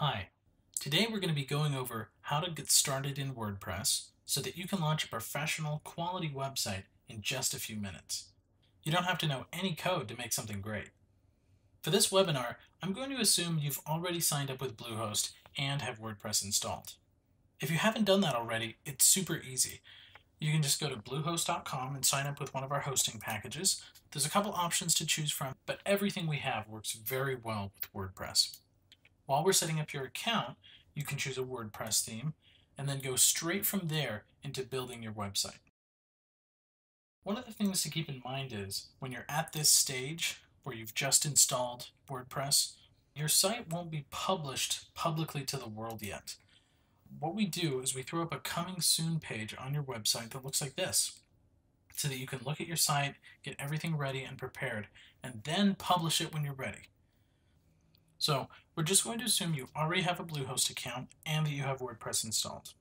Hi, today we're going to be going over how to get started in WordPress so that you can launch a professional quality website in just a few minutes. You don't have to know any code to make something great. For this webinar, I'm going to assume you've already signed up with Bluehost and have WordPress installed. If you haven't done that already, it's super easy. You can just go to bluehost.com and sign up with one of our hosting packages. There's a couple options to choose from, but everything we have works very well with WordPress. While we're setting up your account, you can choose a WordPress theme and then go straight from there into building your website. One of the things to keep in mind is when you're at this stage where you've just installed WordPress, your site won't be published publicly to the world yet. What we do is we throw up a coming soon page on your website that looks like this, so that you can look at your site, get everything ready and prepared, and then publish it when you're ready. So we're just going to assume you already have a Bluehost account and that you have WordPress installed.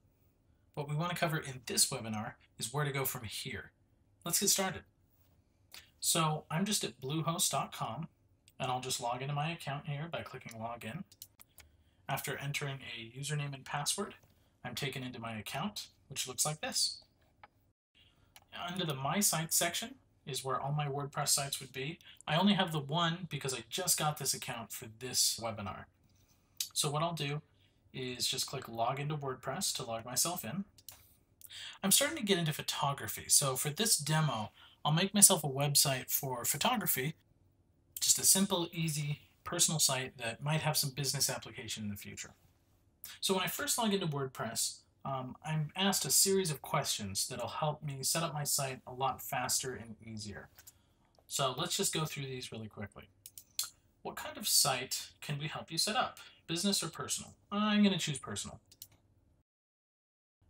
What we want to cover in this webinar is where to go from here. Let's get started. So I'm just at bluehost.com and I'll just log into my account here by clicking login. After entering a username and password, I'm taken into my account, which looks like this. Under the My Sites section is where all my WordPress sites would be. I only have the one because I just got this account for this webinar. So what I'll do is just click Log into WordPress to log myself in. I'm starting to get into photography, so for this demo, I'll make myself a website for photography, just a simple, easy, personal site that might have some business application in the future. So when I first log into WordPress, I'm asked a series of questions that'll help me set up my site a lot faster and easier. So let's just go through these really quickly. What kind of site can we help you set up? Business or personal? I'm going to choose personal.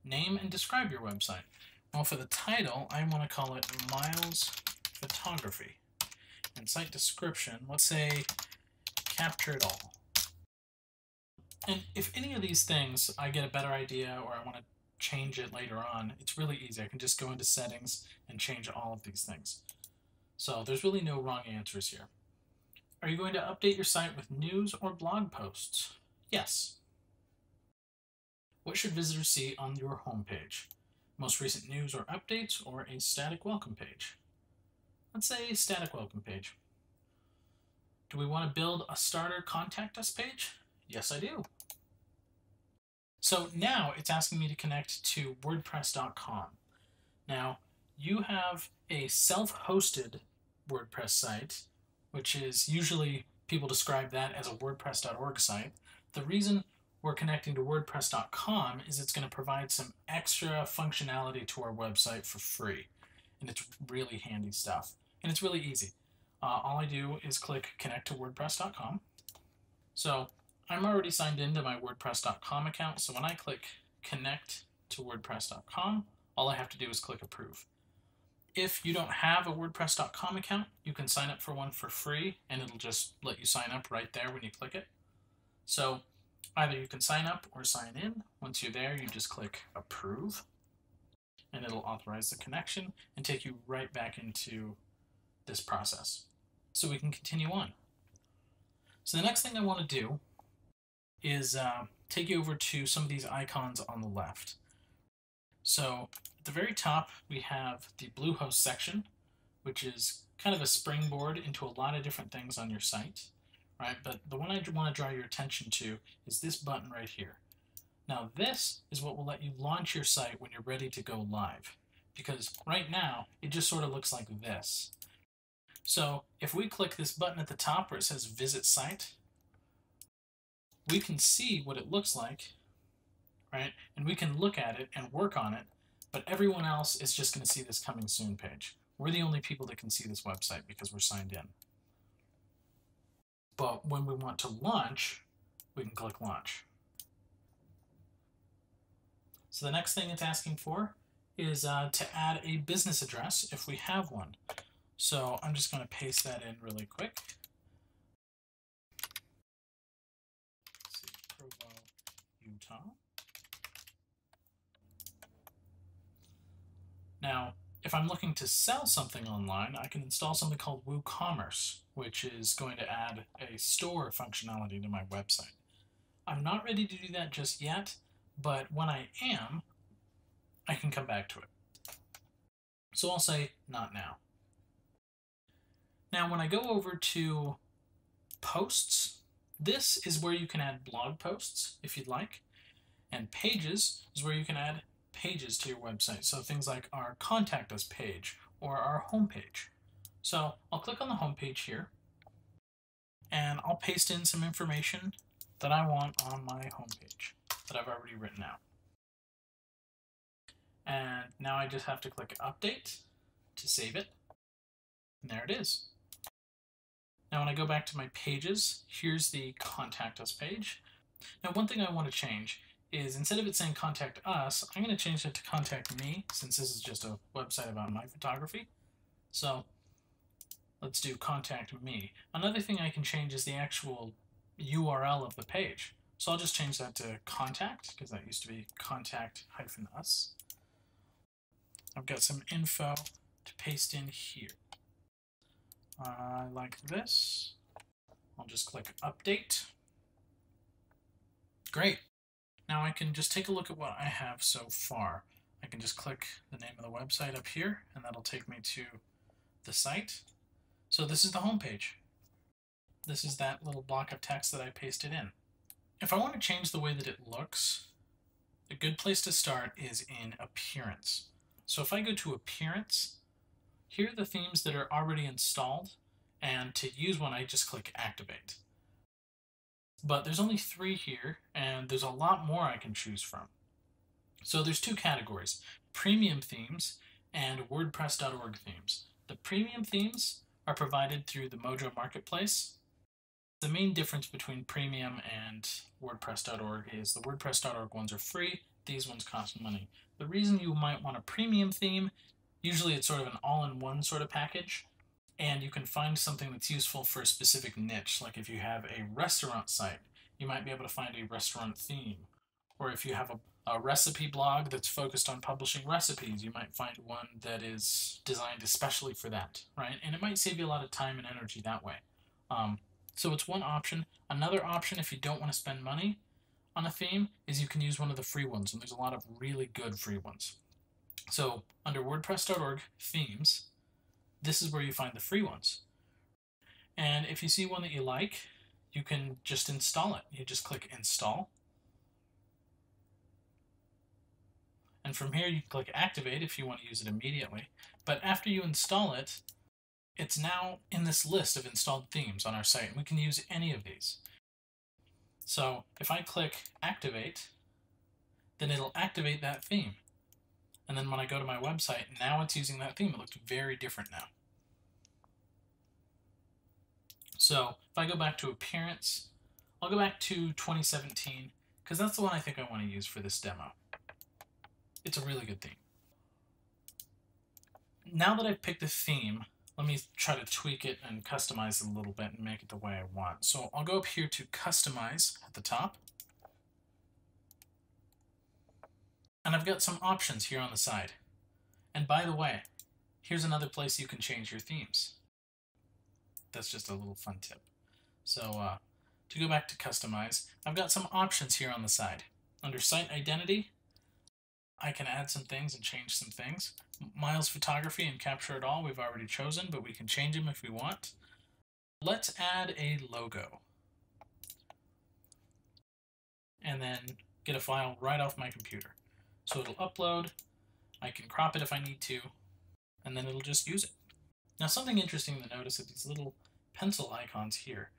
Name and describe your website. Well, for the title, I want to call it Miles Photography. And site description, let's say Capture It All. And if any of these things I get a better idea or I want to change it later on, it's really easy. I can just go into settings and change all of these things. So there's really no wrong answers here. Are you going to update your site with news or blog posts? Yes. What should visitors see on your homepage? Most recent news or updates or a static welcome page? Let's say static welcome page. Do we want to build a starter contact us page? Yes, I do. So now it's asking me to connect to WordPress.com. Now, you have a self-hosted WordPress site, which is usually people describe that as a WordPress.org site. The reason we're connecting to WordPress.com is it's going to provide some extra functionality to our website for free. And it's really handy stuff. And it's really easy. All I do is click connect to WordPress.com. So I'm already signed into my WordPress.com account, so when I click connect to WordPress.com, all I have to do is click approve. If you don't have a WordPress.com account, you can sign up for one for free, and it'll just let you sign up right there when you click it. So either you can sign up or sign in. Once you're there, you just click approve, and it'll authorize the connection and take you right back into this process. So we can continue on. So the next thing I want to do is take you over to some of these icons on the left. So at the very top, we have the Bluehost section, which is kind of a springboard into a lot of different things on your site, right? But the one I want to draw your attention to is this button right here. Now this is what will let you launch your site when you're ready to go live, because right now it just sort of looks like this. So if we click this button at the top where it says Visit Site, we can see what it looks like, right? And we can look at it and work on it, but everyone else is just going to see this coming soon page. We're the only people that can see this website because we're signed in. But when we want to launch, we can click Launch. So the next thing it's asking for is to add a business address if we have one. So I'm just going to paste that in really quick. Provo, Utah. Now, if I'm looking to sell something online, I can install something called WooCommerce, which is going to add a store functionality to my website. I'm not ready to do that just yet, but when I am, I can come back to it. So I'll say not now. Now when I go over to posts, this is where you can add blog posts if you'd like, and pages is where you can add pages to your website. So things like our contact us page or our homepage. So I'll click on the homepage here and I'll paste in some information that I want on my homepage that I've already written out. And now I just have to click update to save it. And there it is. Now when I go back to my pages, here's the contact us page. Now one thing I want to change is instead of it saying contact us, I'm going to change it to contact me, since this is just a website about my photography. So let's do contact me. Another thing I can change is the actual URL of the page. So I'll just change that to contact, because that used to be contact-us. I've got some info to paste in here. Like this. I'll just click update. Great. Now I can just take a look at what I have so far. I can just click the name of the website up here, and that'll take me to the site. So this is the home page. This is that little block of text that I pasted in. If I want to change the way that it looks, a good place to start is in Appearance. So if I go to Appearance, here are the themes that are already installed, and to use one I just click Activate. But there's only 3 here, and there's a lot more I can choose from. So there's 2 categories, premium themes and WordPress.org themes. The premium themes are provided through the Mojo Marketplace. The main difference between premium and WordPress.org is the WordPress.org ones are free, these ones cost money. The reason you might want a premium theme, usually it's sort of an all-in-one sort of package, and you can find something that's useful for a specific niche. Like if you have a restaurant site, you might be able to find a restaurant theme. Or if you have a recipe blog that's focused on publishing recipes, you might find one that is designed especially for that, right? And it might save you a lot of time and energy that way. So it's one option. Another option, if you don't want to spend money on a theme, is you can use one of the free ones, and there's a lot of really good free ones. So under WordPress.org themes, this is where you find the free ones. And if you see one that you like, you can just install it. You just click Install. And from here you can click Activate if you want to use it immediately. But after you install it, it's now in this list of installed themes on our site, and we can use any of these. So if I click Activate, then it'll activate that theme. And then when I go to my website, now it's using that theme. It looks very different now. So if I go back to Appearance, I'll go back to 2017, because that's the one I think I want to use for this demo. It's a really good theme. Now that I've picked a theme, let me try to tweak it and customize it a little bit and make it the way I want. So I'll go up here to Customize at the top. And I've got some options here on the side. And by the way, here's another place you can change your themes. That's just a little fun tip. So to go back to Customize, I've got some options here on the side. Under Site Identity, I can add some things and change some things. Miles Photography and Capture It All we've already chosen, but we can change them if we want. Let's add a logo. And then get a file right off my computer. So it'll upload, I can crop it if I need to, and then it'll just use it. Now something interesting to notice is these little pencil icons here.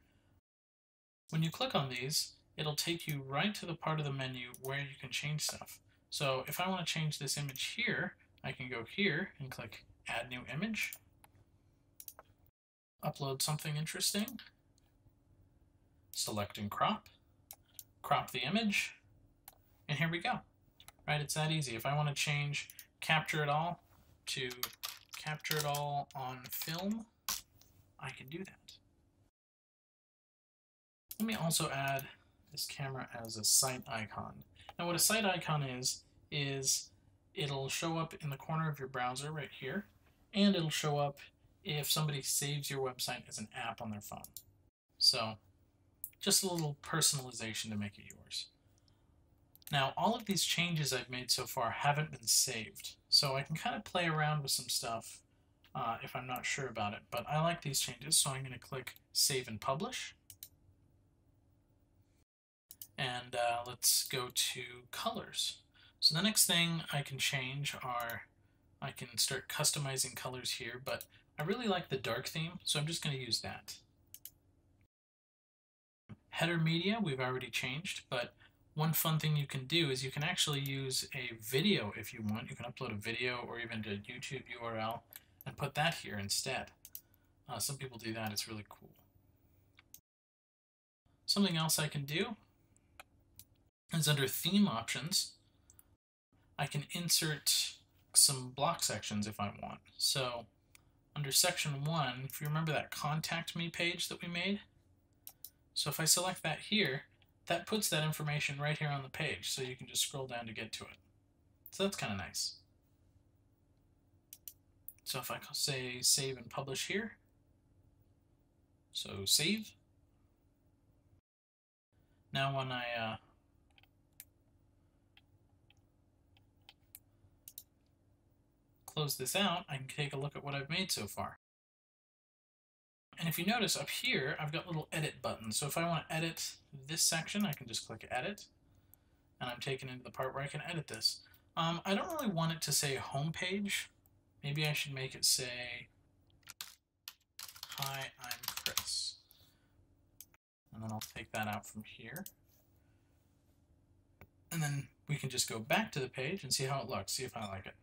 When you click on these, it'll take you right to the part of the menu where you can change stuff. So if I want to change this image here, I can go here and click Add New Image, upload something interesting, select and crop the image, and here we go. Right, it's that easy. If I want to change Capture It All to Capture It All on Film, I can do that. Let me also add this camera as a site icon. Now what a site icon is it'll show up in the corner of your browser right here, and it'll show up if somebody saves your website as an app on their phone. So just a little personalization to make it yours. Now, all of these changes I've made so far haven't been saved, so I can kind of play around with some stuff if I'm not sure about it, but I like these changes, so I'm going to click Save and Publish. And let's go to colors. So the next thing I can change are, I can start customizing colors here, but I really like the dark theme, so I'm just going to use that. Header media we've already changed, but one fun thing you can do is you can actually use a video if you want. You can upload a video or even a YouTube URL and put that here instead. Some people do that, it's really cool. Something else I can do is under theme options, I can insert some block sections if I want. So under section 1, if you remember that contact me page that we made, so if I select that here, that puts that information right here on the page, so you can just scroll down to get to it. So that's kind of nice. So if I say save and publish here, so save. Now when I close this out, I can take a look at what I've made so far. And if you notice up here, I've got little edit buttons. So if I want to edit this section, I can just click edit, and I'm taken into the part where I can edit this. I don't really want it to say homepage. Maybe I should make it say, hi, I'm Chris. And then I'll take that out from here. And then we can just go back to the page and see how it looks, see if I like it.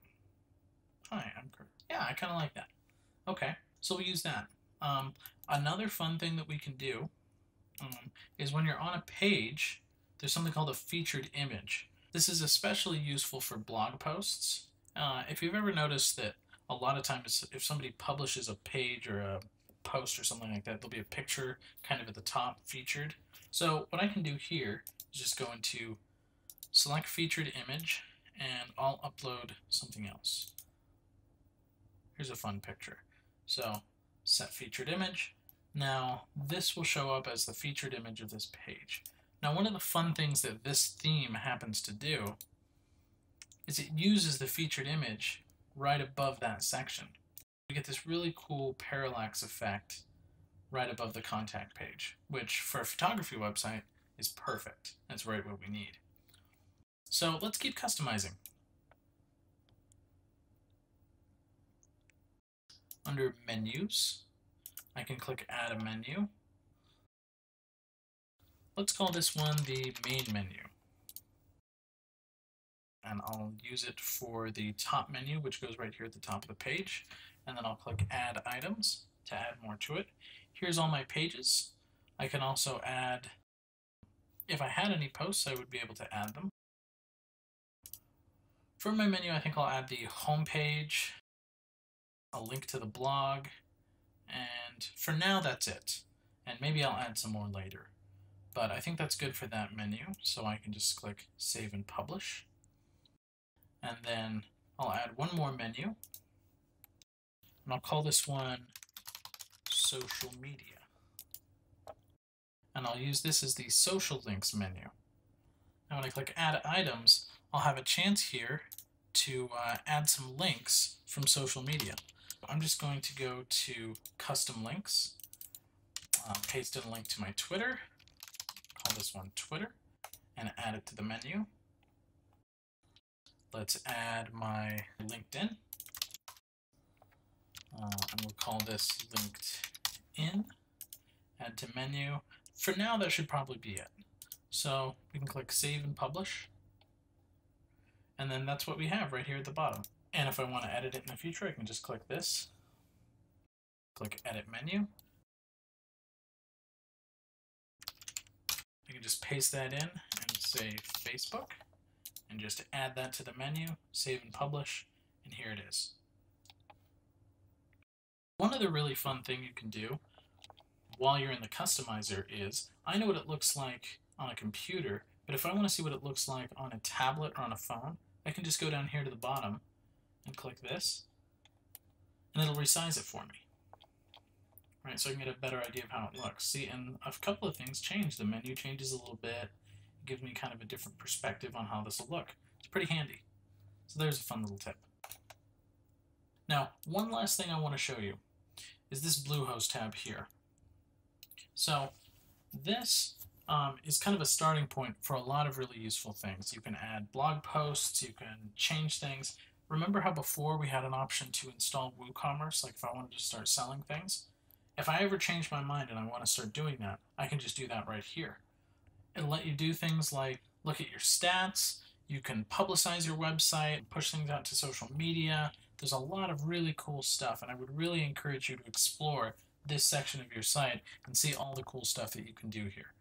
Hi, I'm Chris. Yeah, I kind of like that. Okay, so we'll use that. Another fun thing that we can do is when you're on a page, there's something called a featured image. This is especially useful for blog posts. If you've ever noticed that a lot of times if somebody publishes a page or a post or something like that, there'll be a picture kind of at the top featured. So what I can do here is just go into select featured image and I'll upload something else. Here's a fun picture. So set featured image. Now this will show up as the featured image of this page. Now one of the fun things that this theme happens to do is it uses the featured image right above that section. We get this really cool parallax effect right above the contact page, which for a photography website is perfect. That's right what we need. So let's keep customizing. Under menus, I can click add a menu. Let's call this one the main menu. And I'll use it for the top menu, which goes right here at the top of the page. And then I'll click add items to add more to it. Here's all my pages. I can also add, if I had any posts, I would be able to add them. For my menu, I think I'll add the home page, a link to the blog, and for now that's it. And maybe I'll add some more later. But I think that's good for that menu, so I can just click Save and Publish. And then I'll add one more menu, and I'll call this one Social Media. And I'll use this as the Social Links menu. Now when I click Add Items, I'll have a chance here to add some links from social media. I'm just going to go to Custom Links, paste in a link to my Twitter, call this one Twitter, and add it to the menu. Let's add my LinkedIn, and we'll call this LinkedIn, add to menu. For now, that should probably be it. So we can click Save and Publish, and then that's what we have right here at the bottom. And if I want to edit it in the future, I can just click this, click Edit Menu. I can just paste that in and say Facebook, and just add that to the menu, save and publish, and here it is. One other really fun thing you can do while you're in the customizer is, I know what it looks like on a computer, but if I want to see what it looks like on a tablet or on a phone, I can just go down here to the bottom and click this, and it'll resize it for me. right? So I can get a better idea of how it looks. See, and a couple of things change. The menu changes a little bit. It gives me kind of a different perspective on how this will look. It's pretty handy. So there's a fun little tip. Now, one last thing I want to show you is this Bluehost tab here. So this is kind of a starting point for a lot of really useful things. You can add blog posts, you can change things. Remember how before we had an option to install WooCommerce, like if I wanted to start selling things? If I ever change my mind and I want to start doing that, I can just do that right here. It'll let you do things like look at your stats, you can publicize your website, push things out to social media. There's a lot of really cool stuff, and I would really encourage you to explore this section of your site and see all the cool stuff that you can do here.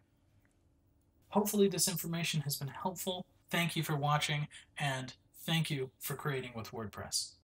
Hopefully this information has been helpful. Thank you for watching, and thank you for creating with WordPress.